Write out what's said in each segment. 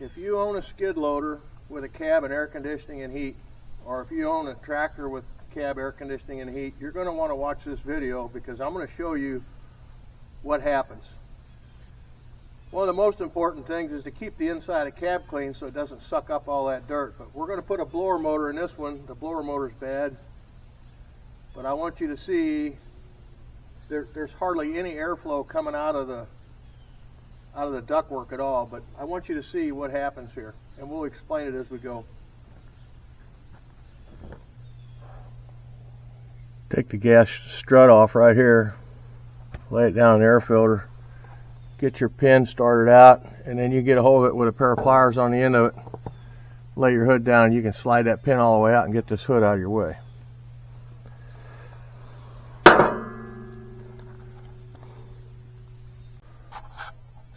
If you own a skid loader with a cab and air conditioning and heat, or if you own a tractor with cab air conditioning and heat, you're going to want to watch this video because I'm going to show you what happens. One of the most important things is to keep the inside of the cab clean so it doesn't suck up all that dirt. But we're going to put a blower motor in this one. The blower motor's bad, but I want you to see there's hardly any airflow coming out of the ductwork at all, but I want you to see what happens here, and we'll explain it as we go. Take the gas strut off right here, lay it down in the air filter, get your pin started out, and then you get a hold of it with a pair of pliers on the end of it, lay your hood down, and you can slide that pin all the way out and get this hood out of your way.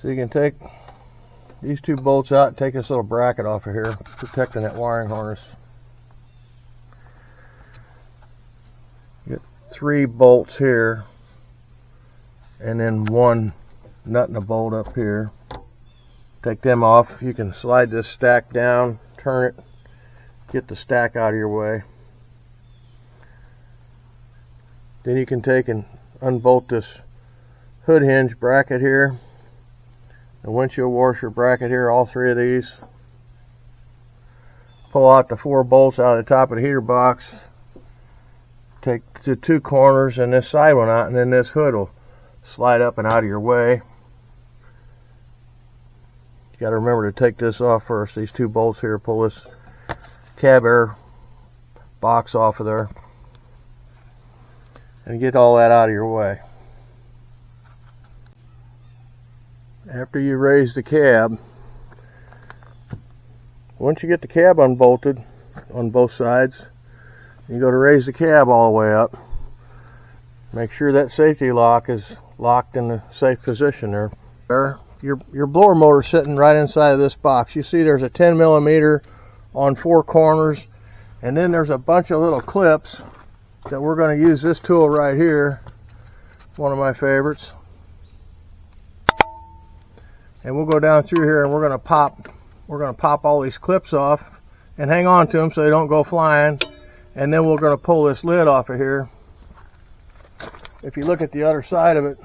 So you can take these two bolts out and take this little bracket off of here, protecting that wiring harness. You get 3 bolts here, and then 1 nut and a bolt up here. Take them off. You can slide this stack down, turn it, get the stack out of your way. Then you can take and unbolt this hood hinge bracket here. The windshield washer bracket here, all 3 of these. Pull out the 4 bolts out of the top of the heater box. Take the 2 corners and this side one out, and then this hood will slide up and out of your way. You got to remember to take this off first. These 2 bolts here, pull this cab air box off of there and get all that out of your way. After you raise the cab, once you get the cab unbolted on both sides, you go to raise the cab all the way up. Make sure that safety lock is locked in the safe position there. Your blower motor is sitting right inside of this box. You see there's a 10 millimeter on 4 corners, and then there's a bunch of little clips that we're going to use this tool right here, one of my favorites. And we'll go down through here and we're going to pop all these clips off and hang on to them so they don't go flying. And then we're going to pull this lid off of here. If you look at the other side of it,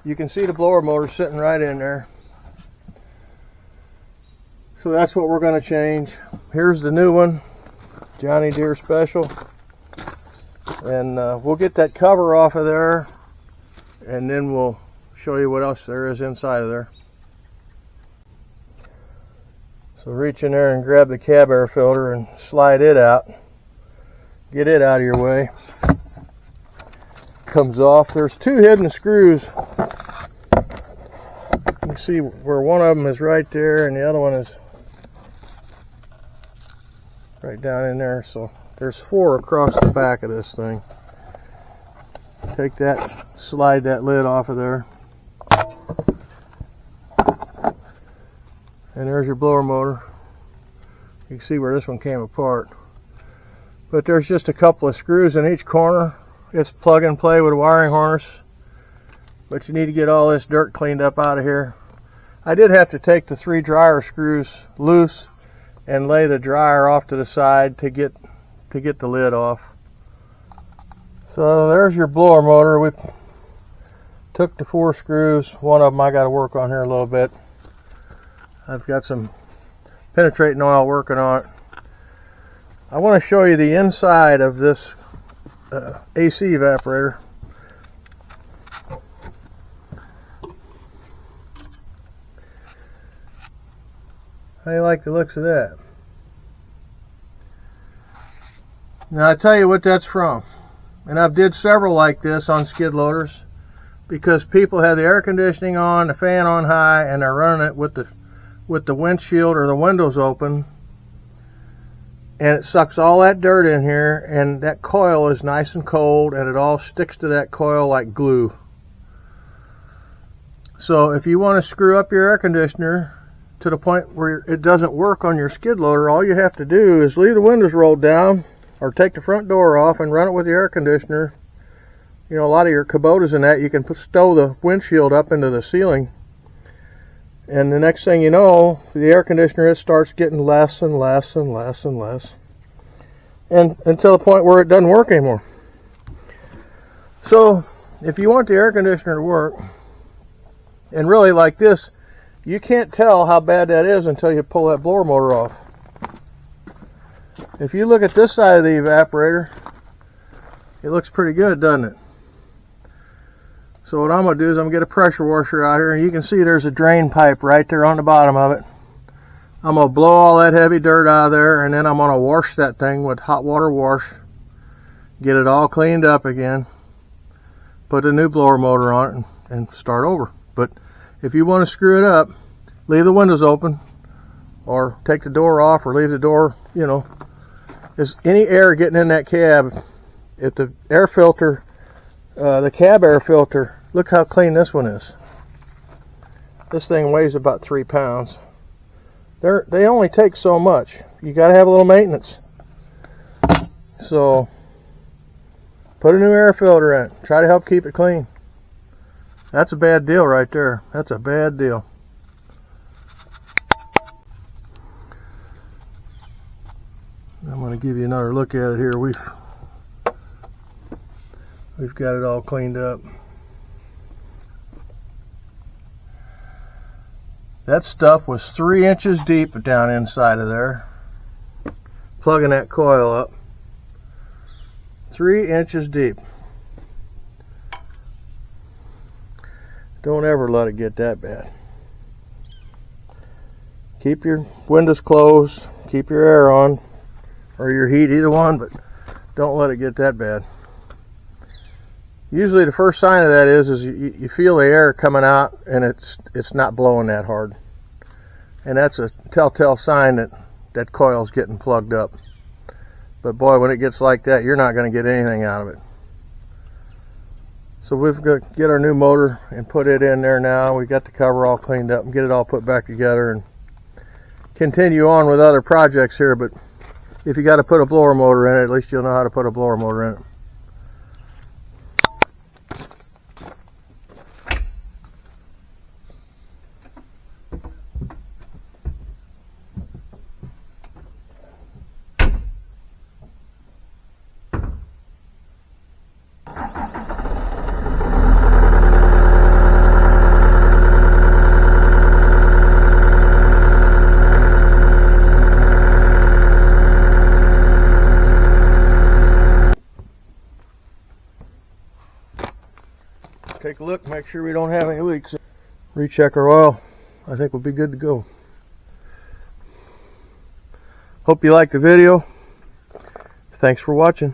you can see the blower motor sitting right in there. So that's what we're going to change. Here's the new one, Johnny Deere Special. And we'll get that cover off of there, and then we'll show you what else there is inside of there. So reach in there and grab the cab air filter and slide it out. Get it out of your way. Comes off. There's 2 hidden screws. You can see where one of them is right there and the other one is right down in there. So there's 4 across the back of this thing. Take that, slide that lid off of there. And there's your blower motor. You can see where this one came apart. But there's just a couple of screws in each corner. It's plug and play with a wiring harness. But you need to get all this dirt cleaned up out of here. I did have to take the 3 dryer screws loose and lay the dryer off to the side to get the lid off. So there's your blower motor. We took the 4 screws. One of them I got to work on here a little bit. I've got some penetrating oil working on it. I want to show you the inside of this AC evaporator. How do you like the looks of that? Now I tell you what that's from. And I've did several like this on skid loaders because people have the air conditioning on, the fan on high, and they're running it with the windshield or the windows open, and it sucks all that dirt in here, and that coil is nice and cold, and it all sticks to that coil like glue. So if you want to screw up your air conditioner to the point where it doesn't work on your skid loader, all you have to do is leave the windows rolled down or take the front door off and run it with the air conditioner. You know, a lot of your Kubotas and that, you can stow the windshield up into the ceiling And the next thing you know, the air conditioner, it starts getting less and less and less and less, and until the point where it doesn't work anymore. So if you want the air conditioner to work, and really like this, you can't tell how bad that is until you pull that blower motor off. If you look at this side of the evaporator, it looks pretty good, doesn't it? So what I'm going to do is I'm going to get a pressure washer out here, and you can see there's a drain pipe right there on the bottom of it. I'm going to blow all that heavy dirt out of there, and then I'm going to wash that thing with hot water wash, get it all cleaned up again, put a new blower motor on it, and start over. But if you want to screw it up, leave the windows open, or take the door off, or leave the door, you know, there's any air getting in that cab. If the air filter, the cab air filter, look how clean this one is. This thing weighs about 3 pounds. They only take so much. You got to have a little maintenance. So put a new air filter in it. Try to help keep it clean. That's a bad deal right there. That's a bad deal. I'm going to give you another look at it here. We've got it all cleaned up. That stuff was 3 inches deep down inside of there. Plugging that coil up. 3 inches deep. Don't ever let it get that bad. Keep your windows closed. Keep your air on. Or your heat, either one, but don't let it get that bad. Usually the first sign of that is you feel the air coming out and it's not blowing that hard. And that's a telltale sign that coil's getting plugged up. But boy, when it gets like that, you're not going to get anything out of it. So we've got to get our new motor and put it in there now. We got the cover all cleaned up and get it all put back together and continue on with other projects here. But if you got to put a blower motor in it, at least you'll know how to put a blower motor in it. Take a look, make sure we don't have any leaks. Recheck our oil. I think we'll be good to go. Hope you liked the video. Thanks for watching.